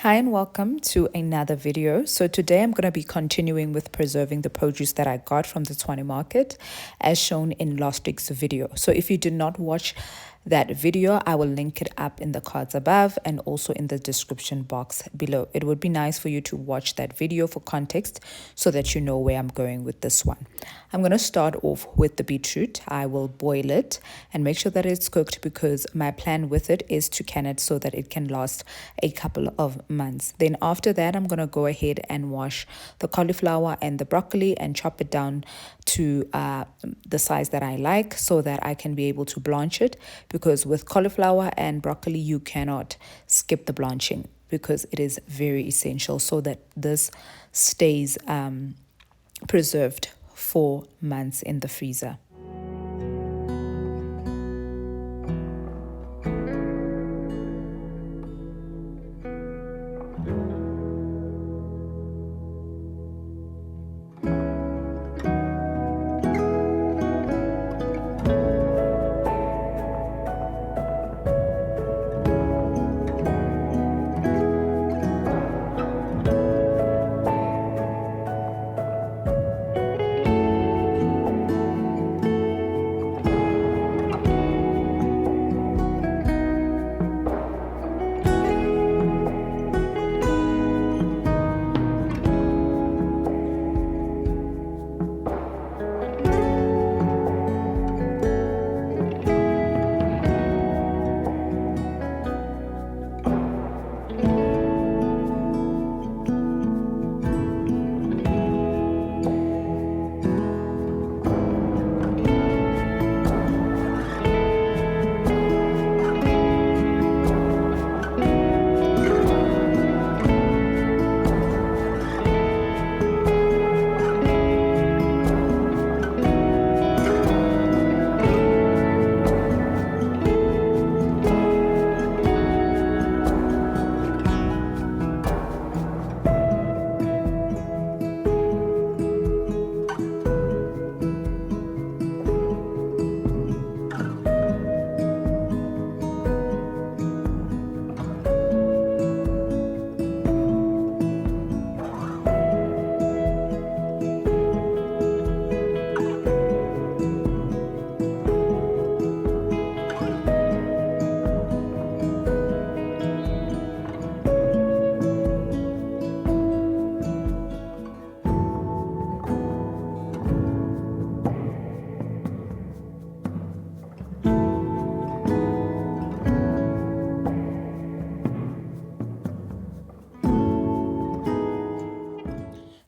Hi and welcome to another video. So today I'm going to be continuing with preserving the produce that I got from the Tshwane market as shown in last week's video. So if you did not watch that video, I will link it up in the cards above and also in the description box below. It would be nice for you to watch that video for context so that you know where I'm going with this one. I'm going to start off with the beetroot. I will boil it and make sure that it's cooked because my plan with it is to can it so that it can last a couple of months. Then after that, I'm going to go ahead and wash the cauliflower and the broccoli and chop it down to the size that I like so that I can be able to blanch it, because with cauliflower and broccoli you cannot skip the blanching because it is very essential so that this stays preserved for months in the freezer.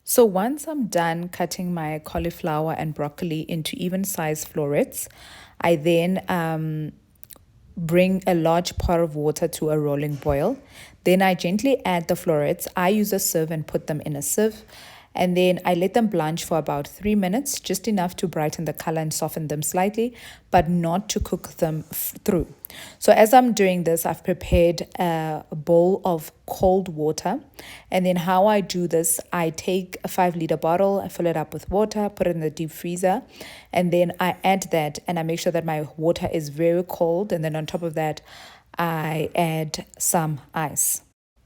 So once I'm done cutting my cauliflower and broccoli into even size florets, I then bring a large pot of water to a rolling boil. Then I gently add the florets. I use a sieve and put them in a sieve. And then I let them blanch for about 3 minutes, just enough to brighten the color and soften them slightly, but not to cook them through. So as I'm doing this, I've prepared a bowl of cold water. And then how I do this, I take a 5-liter bottle, I fill it up with water, put it in the deep freezer, and then I add that and I make sure that my water is very cold. And then on top of that, I add some ice.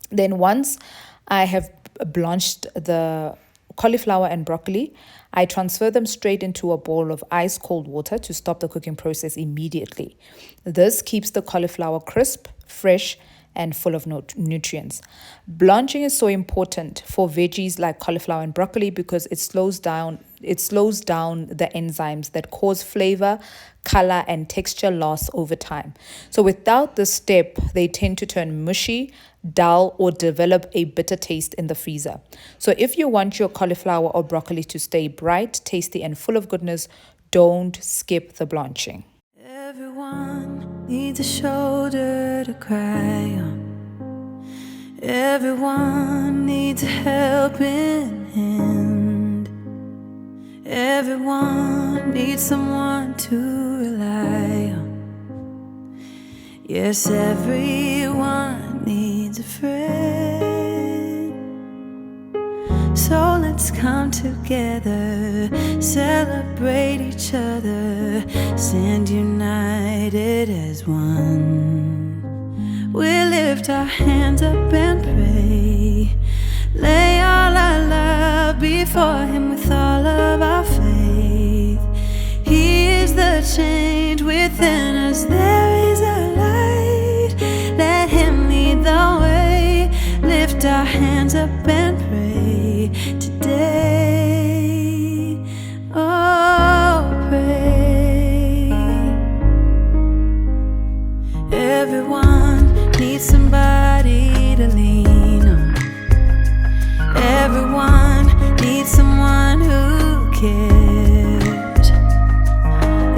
Then once I have blanched the cauliflower and broccoli, I transfer them straight into a bowl of ice cold water to stop the cooking process immediately. This keeps the cauliflower crisp, fresh, and full of nutrients. Blanching is so important for veggies like cauliflower and broccoli because it slows down the enzymes that cause flavor, color, and texture loss over time. So without this step, they tend to turn mushy, dull, or develop a bitter taste in the freezer. So if you want your cauliflower or broccoli to stay bright, tasty, and full of goodness, don't skip the blanching. Everyone needs a shoulder to cry on. Everyone needs a helping hand. Everyone needs someone to rely on. Yes, everyone needs a friend. So let's come together, celebrate each other, stand as one. We lift our hands up and pray. Lay all our love before Him with all of our faith. He is the change within us. There is a light. Let Him lead the way. Lift our hands up and pray today. Oh, pray. Everyone needs somebody to lean on. Everyone needs someone who cares.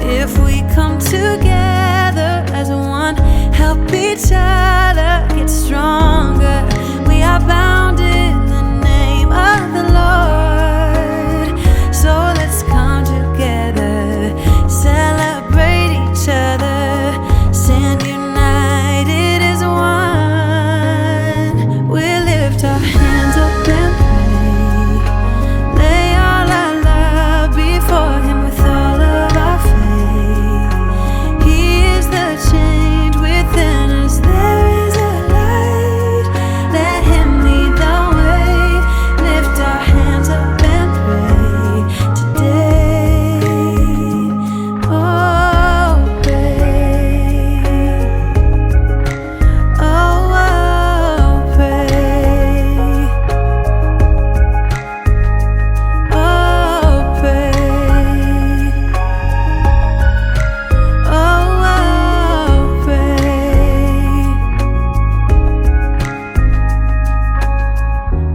If we come together as one, help each other get stronger. We are bound in the name of the Lord. So let's come together, celebrate each other, stand united as one. We lift our hands up and pray. Lay all our love before Him with all of our faith. He is the change within us. There is a light. Let Him lead the way. Lift our hands up and pray today. Oh, pray. Oh, pray. Oh, pray. Oh, pray.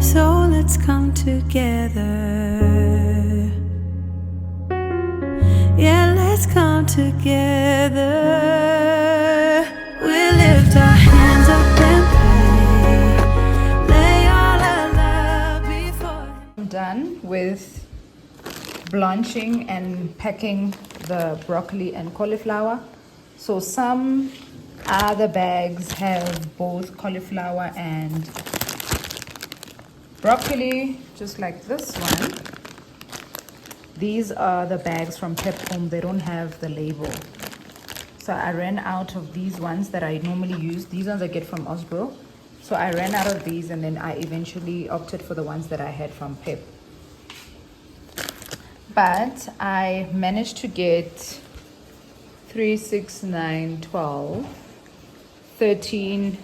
So let's come together. Yeah, let's come together. We lift our hands up and pray. Lay all our love before Him. I'm done with blanching and packing the broccoli and cauliflower. So some other bags have both cauliflower and broccoli, just like this one. These are the bags from Pep Home. They don't have the label. So I ran out of these ones that I normally use. These ones I get from Osbro. So I ran out of these and then I eventually opted for the ones that I had from Pep. But I managed to get 3, 6, 9, 12, 13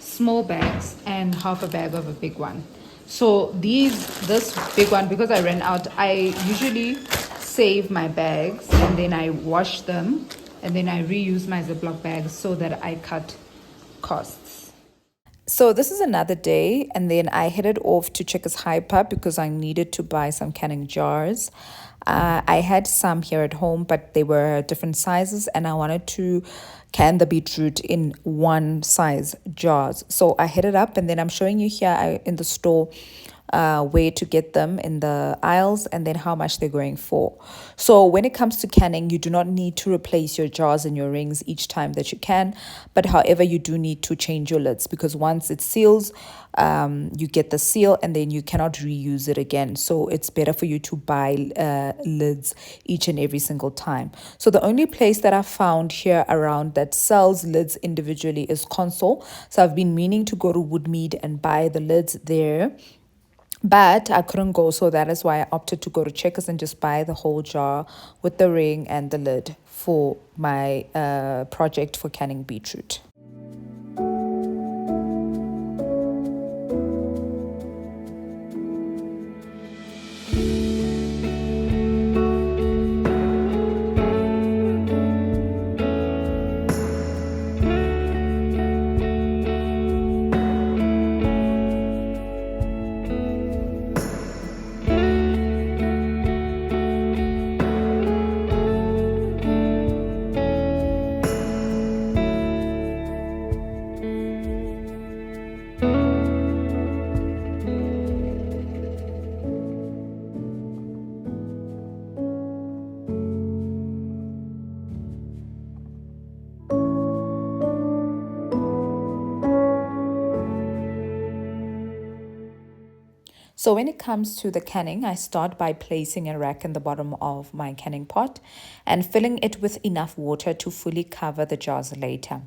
small bags and half a bag of a big one. So this big one, because I ran out, I usually save my bags and then I wash them and then I reuse my Ziploc bags so that I cut costs. So this is another day, and then I headed off to Checkers Hyper because I needed to buy some canning jars. I had some here at home, but they were different sizes, and I wanted to can the beetroot in one size jars. So I headed up, and then I'm showing you here in the store where to get them in the aisles and then how much they're going for. So when it comes to canning, you do not need to replace your jars and your rings each time that you can, but however you do need to change your lids, because once it seals, you get the seal and then you cannot reuse it again. So it's better for you to buy lids each and every single time. So the only place that I found here around that sells lids individually is Console. So I've been meaning to go to Woodmead and buy the lids there, but I couldn't go, so that is why I opted to go to Checkers and just buy the whole jar with the ring and the lid for my project for canning beetroot. So when it comes to the canning, I start by placing a rack in the bottom of my canning pot and filling it with enough water to fully cover the jars later.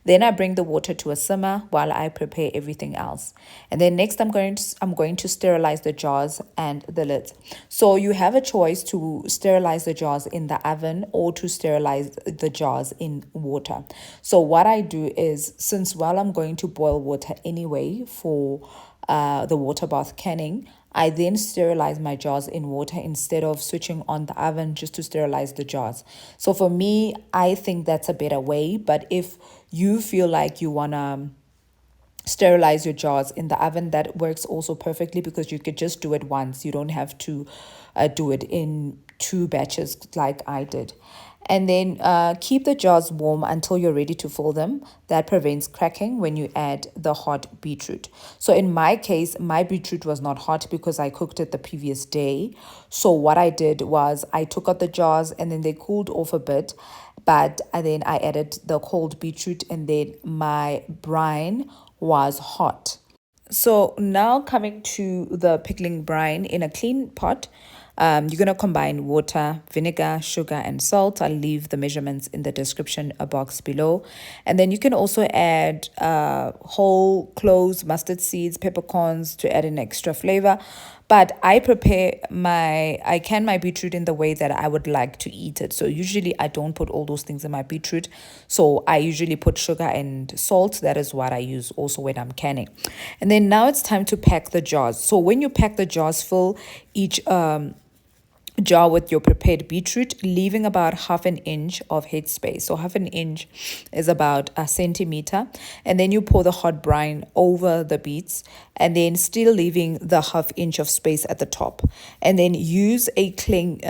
Then I bring the water to a simmer while I prepare everything else. And then next I'm going to sterilize the jars and the lids. So you have a choice to sterilize the jars in the oven or to sterilize the jars in water. So what I do is, since while I'm going to boil water anyway for the water bath canning, I then sterilize my jars in water instead of switching on the oven just to sterilize the jars. So for me, I think that's a better way. But if you feel like you want to sterilize your jars in the oven, that works also perfectly, because you could just do it once. You don't have to do it in two batches like I did. And then keep the jars warm until you're ready to fill them. That prevents cracking when you add the hot beetroot. So in my case, my beetroot was not hot because I cooked it the previous day. So what I did was I took out the jars and then they cooled off a bit. But then I added the cold beetroot, and then my brine was hot. So now coming to the pickling brine in a clean pot, you're going to combine water, vinegar, sugar, and salt. I'll leave the measurements in the description box below. And then you can also add whole cloves, mustard seeds, peppercorns to add an extra flavor. But I can my beetroot in the way that I would like to eat it. So usually I don't put all those things in my beetroot. So I usually put sugar and salt. That is what I use also when I'm canning. And then now it's time to pack the jars. So when you pack the jars, fill each jar with your prepared beetroot, leaving about half an inch of headspace. So half an inch is about a centimeter. And then you pour the hot brine over the beets, and then still leaving the half inch of space at the top. And then use a cling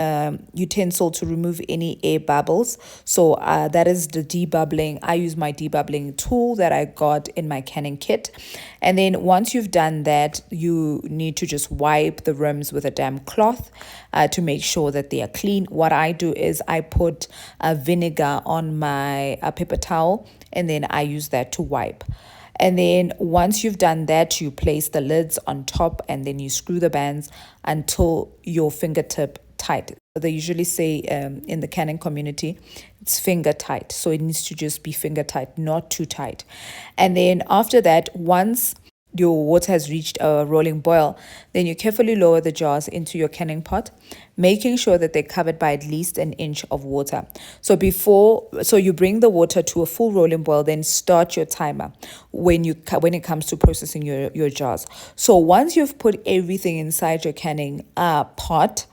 utensil to remove any air bubbles. So that is the debubbling. I use my debubbling tool that I got in my canning kit. And then once you've done that, you need to just wipe the rims with a damp cloth to make sure that they are clean. What I do is I put vinegar on my paper towel, and then I use that to wipe. And then once you've done that, you place the lids on top, and then you screw the bands until your fingertip tight. They usually say in the canning community, it's finger tight. So it needs to just be finger tight, not too tight. And then after that, once your water has reached a rolling boil, then you carefully lower the jars into your canning pot, making sure that they're covered by at least an inch of water. So you bring the water to a full rolling boil, then start your timer when it comes to processing your jars. So once you've put everything inside your canning pot,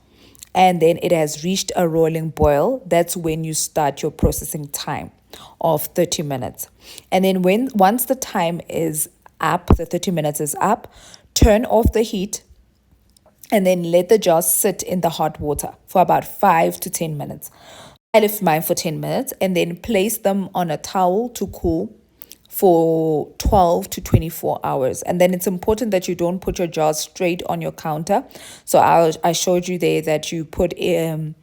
and then it has reached a rolling boil, that's when you start your processing time of 30 minutes. And then once the time is up, the 30 minutes is up, turn off the heat, and then let the jars sit in the hot water for about 5 to 10 minutes. I left mine for 10 minutes, and then place them on a towel to cool for 12 to 24 hours. And then it's important that you don't put your jars straight on your counter. So I showed you there that you put I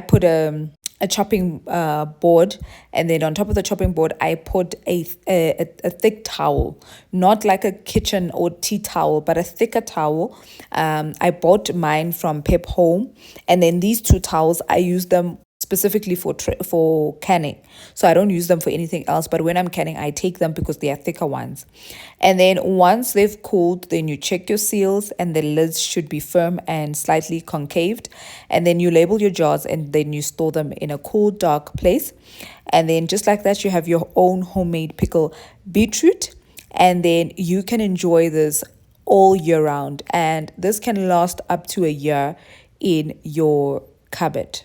put a chopping board, and then on top of the chopping board I put a thick towel, not like a kitchen or tea towel, but a thicker towel. I bought mine from Pep Home, and then these two towels I use them specifically for canning. So I don't use them for anything else, but when I'm canning I take them because they are thicker ones. And then once they've cooled, then you check your seals, and the lids should be firm and slightly concaved. And then you label your jars, and then you store them in a cool, dark place. And then just like that, you have your own homemade pickle beetroot, and then you can enjoy this all year round, and this can last up to a year in your cupboard.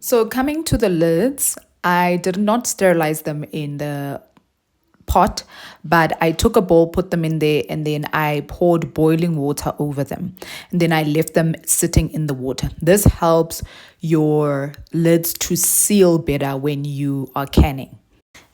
So coming to the lids, I did not sterilize them in the pot, but I took a bowl, put them in there, and then I poured boiling water over them. And then I left them sitting in the water. This helps your lids to seal better when you are canning.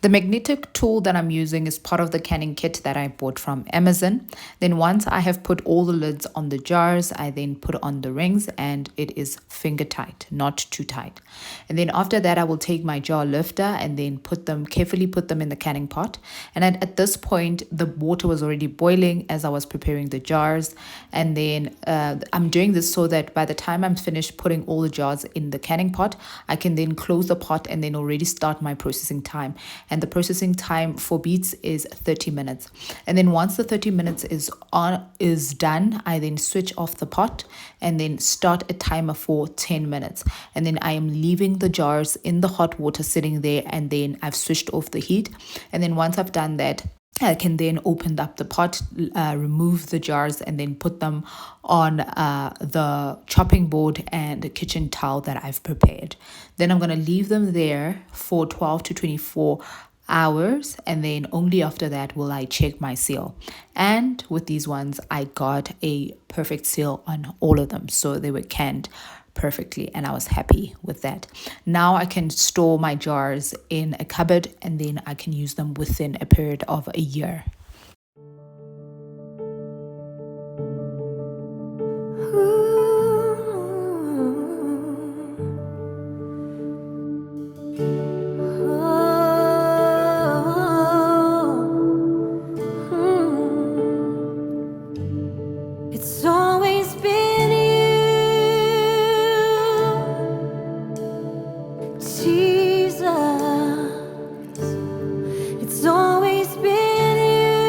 The magnetic tool that I'm using is part of the canning kit that I bought from Amazon. Then once I have put all the lids on the jars, I then put on the rings and it is finger tight, not too tight. And then after that, I will take my jar lifter and then carefully put them in the canning pot. And at this point, the water was already boiling as I was preparing the jars. And then I'm doing this so that by the time I'm finished putting all the jars in the canning pot, I can then close the pot and then already start my processing time. And the processing time for beets is 30 minutes. And then once the 30 minutes is done, I then switch off the pot and then start a timer for 10 minutes. And then I am leaving the jars in the hot water sitting there, and then I've switched off the heat. And then once I've done that, I can then open up the pot, remove the jars, and then put them on the chopping board and the kitchen towel that I've prepared. Then I'm going to leave them there for 12 to 24 hours, and then only after that will I check my seal. And with these ones, I got a perfect seal on all of them. So they were canned perfectly, and I was happy with that. Now I can store my jars in a cupboard, and then I can use them within a period of a year. It's always been you, Jesus. It's always been you,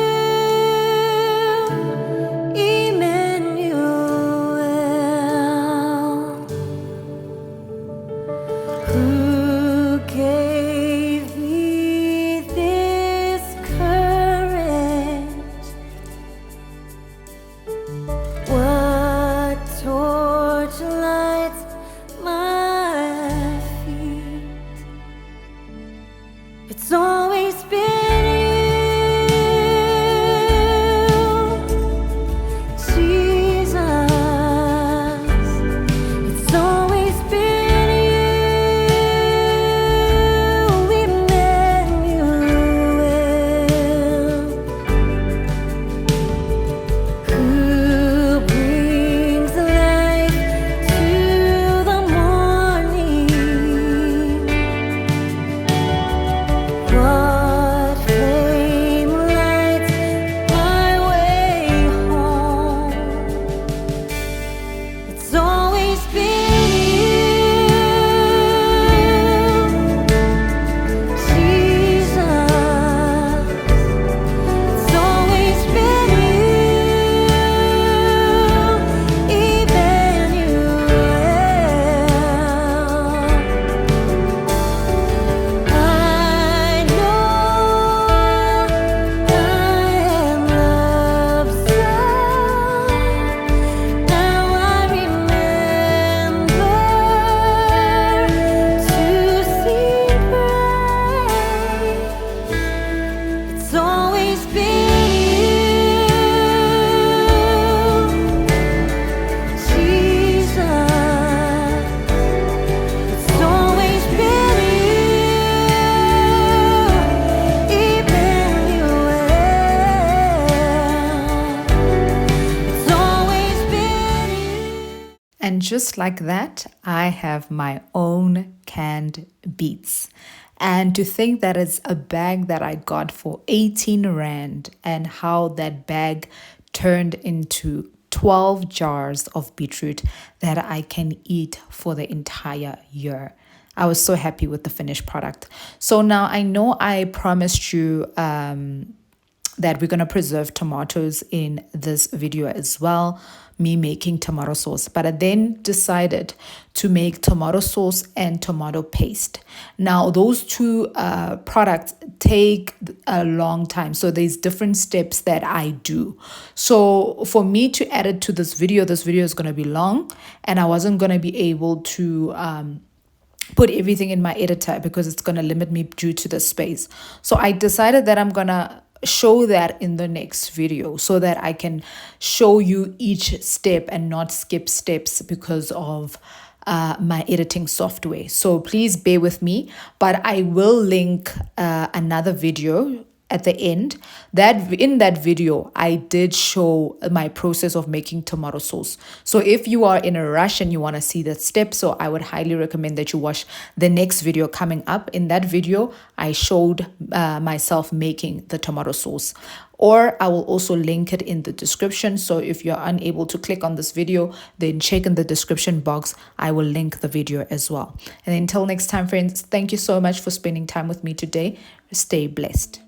Emmanuel. Who gave me this courage? What torch lights my feet? It's always been you, Jesus. It's always been you, Emmanuel. Who brings life to the morning? What flame lights my way home? It's always been you, Jesus. It's always been you, Emmanuel. I know I am loved so. Now I remember to sing praise. It's always been you, Jesus. It's always been you, Emmanuel. It's always been you. And just like that, I have my own canned beets. And to think that it's a bag that I got for 18 Rand, and how that bag turned into 12 jars of beetroot that I can eat for the entire year. I was so happy with the finished product. So now I know I promised you that we're going to preserve tomatoes in this video as well, me making tomato sauce. But I then decided to make tomato sauce and tomato paste. Now, those two products take a long time. So there's different steps that I do. So for me to add it to this video is going to be long, and I wasn't going to be able to put everything in my editor because it's going to limit me due to the space. So I decided that I'm going to show that in the next video so that I can show you each step and not skip steps because of my editing software. So please bear with me, but I will link another video at the end. That in that video I did show my process of making tomato sauce. So if you are in a rush and you want to see that step, so I would highly recommend that you watch the next video coming up. In that video I showed myself making the tomato sauce, or I will also link it in the description. So if you're unable to click on this video, then check in the description box. I will link the video as well. And until next time, friends, thank you so much for spending time with me today. Stay blessed.